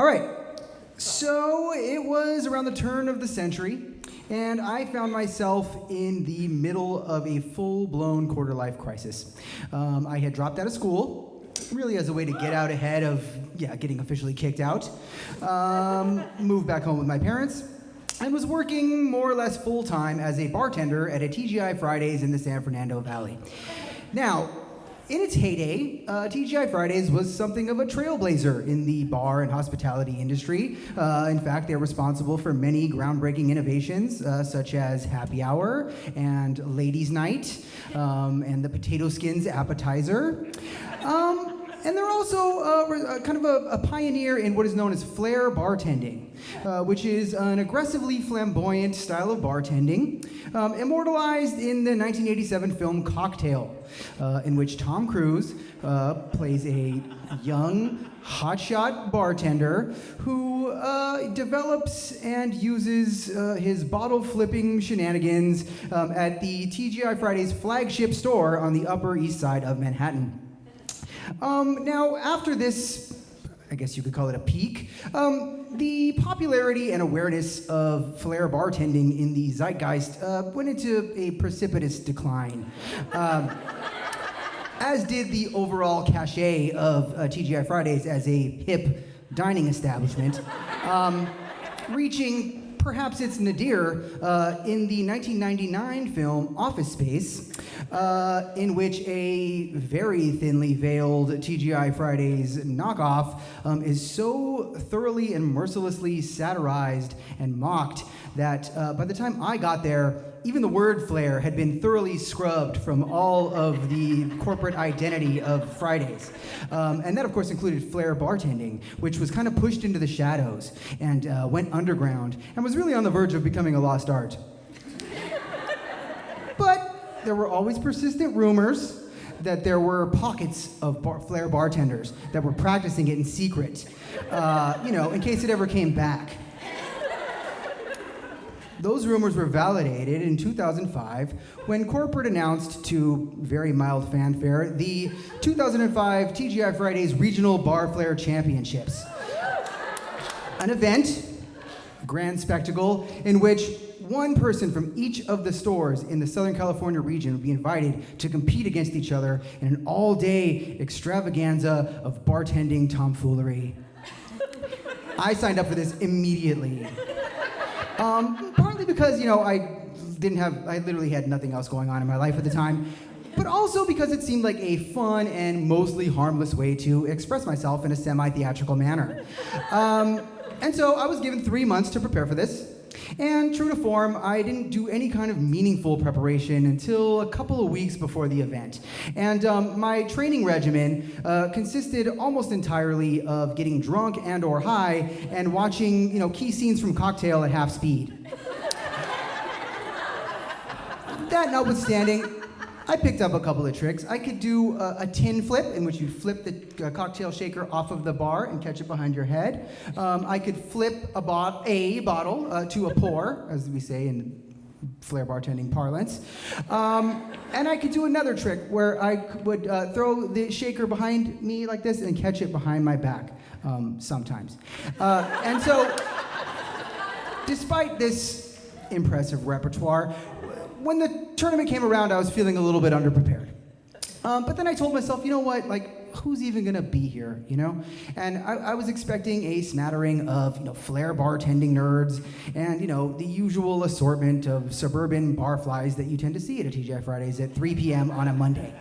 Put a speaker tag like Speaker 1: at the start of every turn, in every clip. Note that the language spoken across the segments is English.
Speaker 1: All right, so it was around the turn of the century, and I found myself in the middle of a full-blown quarter-life crisis. I had dropped out of school, really as a way to get out ahead of, getting officially kicked out. Moved back home with my parents, and was working more or less full-time as a bartender at a TGI Fridays in the San Fernando Valley. Now, in its heyday, TGI Fridays was something of a trailblazer in the bar and hospitality industry. In fact, they're responsible for many groundbreaking innovations, such as Happy Hour and Ladies' Night, and the Potato Skins appetizer. And they're also kind of a pioneer in what is known as Flair bartending, which is an aggressively flamboyant style of bartending, immortalized in the 1987 film Cocktail, in which Tom Cruise plays a young, hotshot bartender who develops and uses his bottle-flipping shenanigans at the TGI Fridays flagship store on the Upper East Side of Manhattan. Now, after this, I guess you could call it a peak, the popularity and awareness of Flair bartending in the zeitgeist went into a precipitous decline, as did the overall cachet of TGI Fridays as a hip dining establishment, reaching perhaps its nadir in the 1999 film Office Space, in which a very thinly veiled TGI Fridays knockoff is so thoroughly and mercilessly satirized and mocked that by the time I got there, even the word Flair had been thoroughly scrubbed from all of the corporate identity of Fridays. And that, of course, included Flair bartending, which was kind of pushed into the shadows and went underground and was really on the verge of becoming a lost art. But there were always persistent rumors that there were pockets of Flair bartenders that were practicing it in secret, in case it ever came back. Those rumors were validated in 2005 when corporate announced, to very mild fanfare, the 2005 TGI Fridays Regional Bar Flair Championships. An event, grand spectacle, in which one person from each of the stores in the Southern California region would be invited to compete against each other in an all-day extravaganza of bartending tomfoolery. I signed up for this immediately. Partly because, I literally had nothing else going on in my life at the time, but also because it seemed like a fun and mostly harmless way to express myself in a semi-theatrical manner. And so I was given 3 months to prepare for this, and true to form, I didn't do any kind of meaningful preparation until a couple of weeks before the event. And my training regimen consisted almost entirely of getting drunk and or high and watching, key scenes from Cocktail at half speed. That notwithstanding, I picked up a couple of tricks. I could do a tin flip, in which you flip the cocktail shaker off of the bar and catch it behind your head. I could flip a bottle to a pour, as we say in Flair bartending parlance. And I could do another trick where I would throw the shaker behind me like this and catch it behind my back, sometimes. And so, despite this impressive repertoire, when the tournament came around, I was feeling a little bit underprepared. But then I told myself, you know what, who's even gonna be here, And I was expecting a smattering of, Flair bartending nerds and, the usual assortment of suburban barflies that you tend to see at a TGI Fridays at 3 p.m. on a Monday.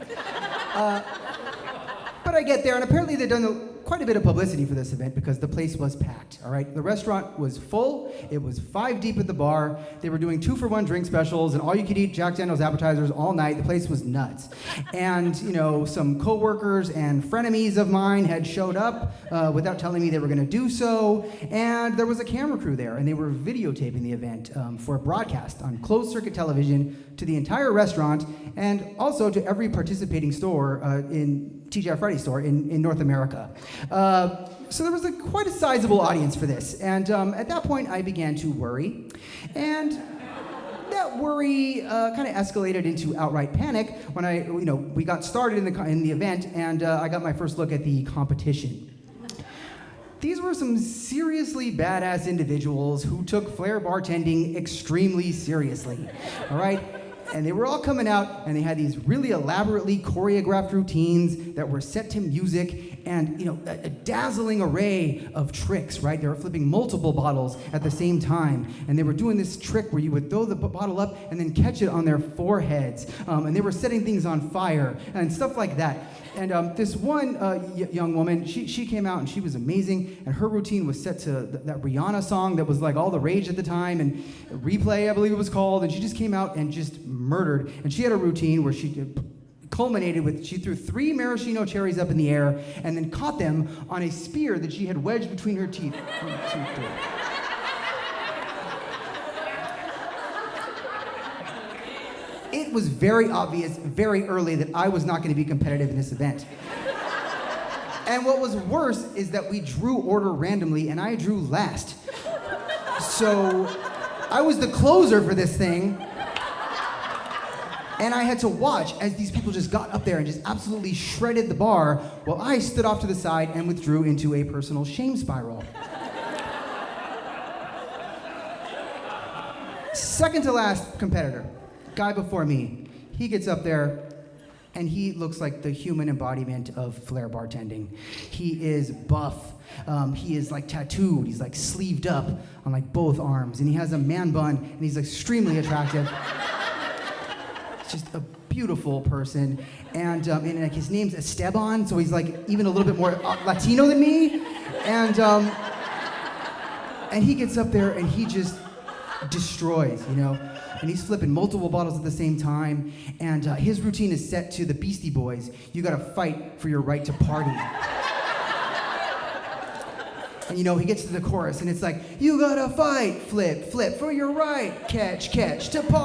Speaker 1: But I get there, and apparently they've done quite a bit of publicity for this event because the place was packed, all right? The restaurant was full. It was 5 deep at the bar. They were doing 2-for-1 drink specials and all-you-could-eat Jack Daniel's appetizers all night. The place was nuts. And, some coworkers and frenemies of mine had showed up without telling me they were going to do so. And there was a camera crew there, and they were videotaping the event for a broadcast on closed-circuit television to the entire restaurant and also to every participating store in TGI Fridays store in North America. So there was quite a sizable audience for this. And at that point, I began to worry. And that worry kind of escalated into outright panic when we got started in the event, and I got my first look at the competition. these were some seriously badass individuals who took Flair bartending extremely seriously, all right? And they were all coming out, and they had these really elaborately choreographed routines that were set to music, and a dazzling array of tricks, right? They were flipping multiple bottles at the same time, and they were doing this trick where you would throw the bottle up and then catch it on their foreheads, and they were setting things on fire and stuff like that. And this one young woman, she came out and she was amazing, and her routine was set to that Rihanna song that was like all the rage at the time, and Replay, I believe it was called, and she just came out and just murdered. And she had a routine where she culminated with, she threw 3 maraschino cherries up in the air and then caught them on a spear that she had wedged between her teeth. 1, 2, 3. It was very obvious very early that I was not going to be competitive in this event. And what was worse is that we drew order randomly, and I drew last. So I was the closer for this thing, and I had to watch as these people just got up there and just absolutely shredded the bar while I stood off to the side and withdrew into a personal shame spiral. Second to last competitor, guy before me, he gets up there and he looks like the human embodiment of Flair bartending. He is buff. He is like tattooed. He's like sleeved up on like both arms, and he has a man bun, and he's extremely attractive. Just a beautiful person, and like his name's Esteban, so he's like even a little bit more Latino than me, and he gets up there and he just destroys, and he's flipping multiple bottles at the same time, and his routine is set to the Beastie Boys. You gotta fight for your right to party. And he gets to the chorus, and it's like, you gotta fight, flip, flip for your right, catch, catch to party.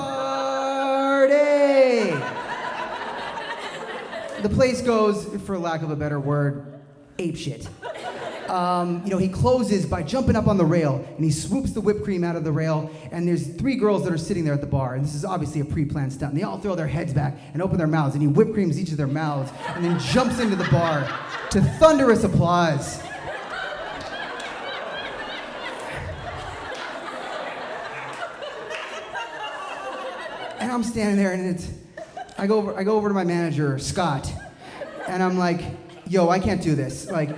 Speaker 1: The place goes, for lack of a better word, apeshit. He closes by jumping up on the rail, and he swoops the whipped cream out of the rail, and there's 3 girls that are sitting there at the bar, and this is obviously a pre-planned stunt, and they all throw their heads back and open their mouths, and he whipped creams each of their mouths, and then jumps into the bar to thunderous applause. And I'm standing there, and I go over to my manager, Scott, and I'm like, yo, I can't do this. Like,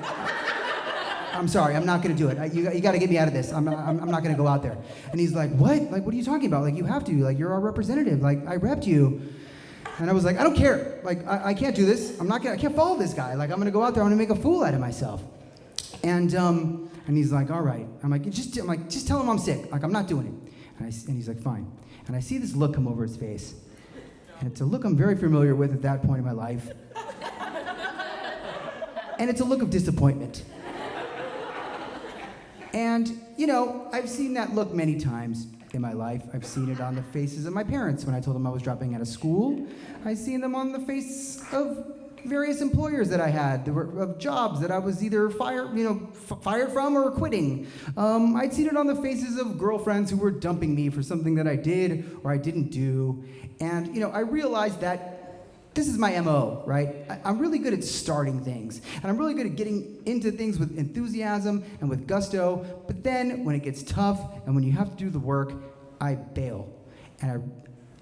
Speaker 1: I'm sorry, I'm not gonna do it. You gotta get me out of this. I'm not gonna go out there. And he's like, what? Like, what are you talking about? Like, you have to. Like, you're our representative. Like, I repped you. And I was like, I don't care. Like, I can't do this. I can't follow this guy. Like, I'm gonna go out there. I'm gonna make a fool out of myself. And he's like, all right. I'm like, just tell him I'm sick. Like, I'm not doing it. And he's like, fine. And I see this look come over his face. And it's a look I'm very familiar with at that point in my life. And it's a look of disappointment. And, I've seen that look many times in my life. I've seen it on the faces of my parents when I told them I was dropping out of school. I've seen them on the face of various employers that I had, of jobs that I was either fired from or quitting. I'd seen it on the faces of girlfriends who were dumping me for something that I did or I didn't do. And, I realized that this is my MO, right? I'm really good at starting things, and I'm really good at getting into things with enthusiasm and with gusto, but then when it gets tough and when you have to do the work, I bail. And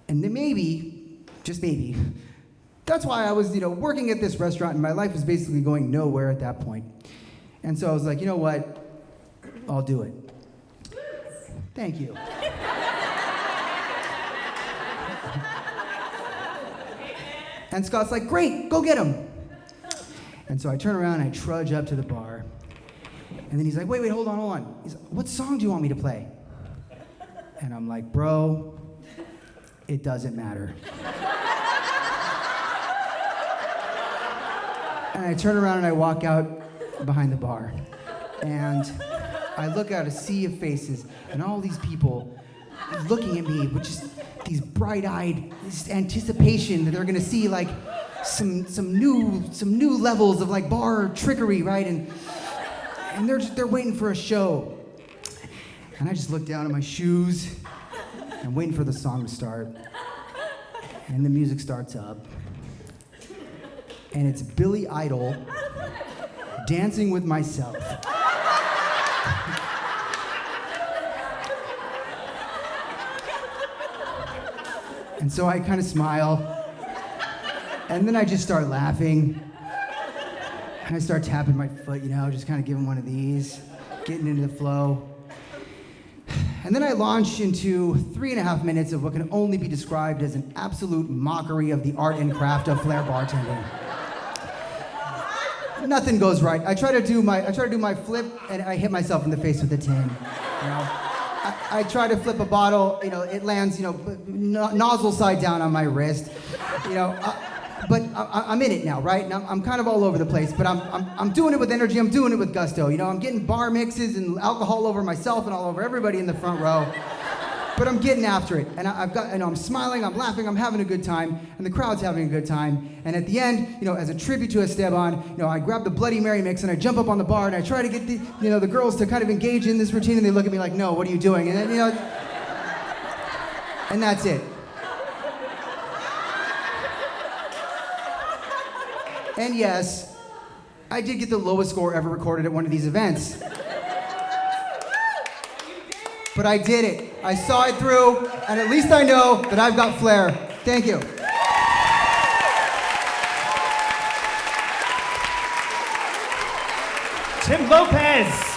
Speaker 1: then maybe, just maybe, that's why I was, working at this restaurant, and my life was basically going nowhere at that point. And so I was like, you know what? I'll do it. Thank you. And Scott's like, great, go get him. And so I turn around and I trudge up to the bar. And then he's like, wait, hold on. He's like, what song do you want me to play? And I'm like, bro, it doesn't matter. And I turn around and I walk out behind the bar. And I look at a sea of faces and all these people looking at me with just these bright-eyed anticipation that they're gonna see like some new levels of like bar trickery, right? And they're waiting for a show. And I just look down at my shoes and waiting for the song to start. And the music starts up. And it's Billy Idol, Dancing with Myself. And so I kind of smile, and then I just start laughing. And I start tapping my foot, just kind of giving one of these, getting into the flow. And then I launch into 3.5 minutes of what can only be described as an absolute mockery of the art and craft of Flair bartending. Nothing goes right. I try to do my flip, and I hit myself in the face with a tin. I try to flip a bottle, it lands, nozzle side down on my wrist, but I'm in it now, right? And I'm kind of all over the place, but I'm doing it with energy. I'm doing it with gusto. I'm getting bar mixes and alcohol over myself and all over everybody in the front row. But I'm getting after it, and I'm smiling, I'm laughing, I'm having a good time, and the crowd's having a good time. And at the end, as a tribute to Esteban, I grab the Bloody Mary mix and I jump up on the bar and I try to get the girls to kind of engage in this routine, and they look at me like, "No, what are you doing?" And then and that's it. And yes, I did get the lowest score ever recorded at one of these events. But I did it. I saw it through, and at least I know that I've got flair. Thank you.
Speaker 2: Tim Lopez.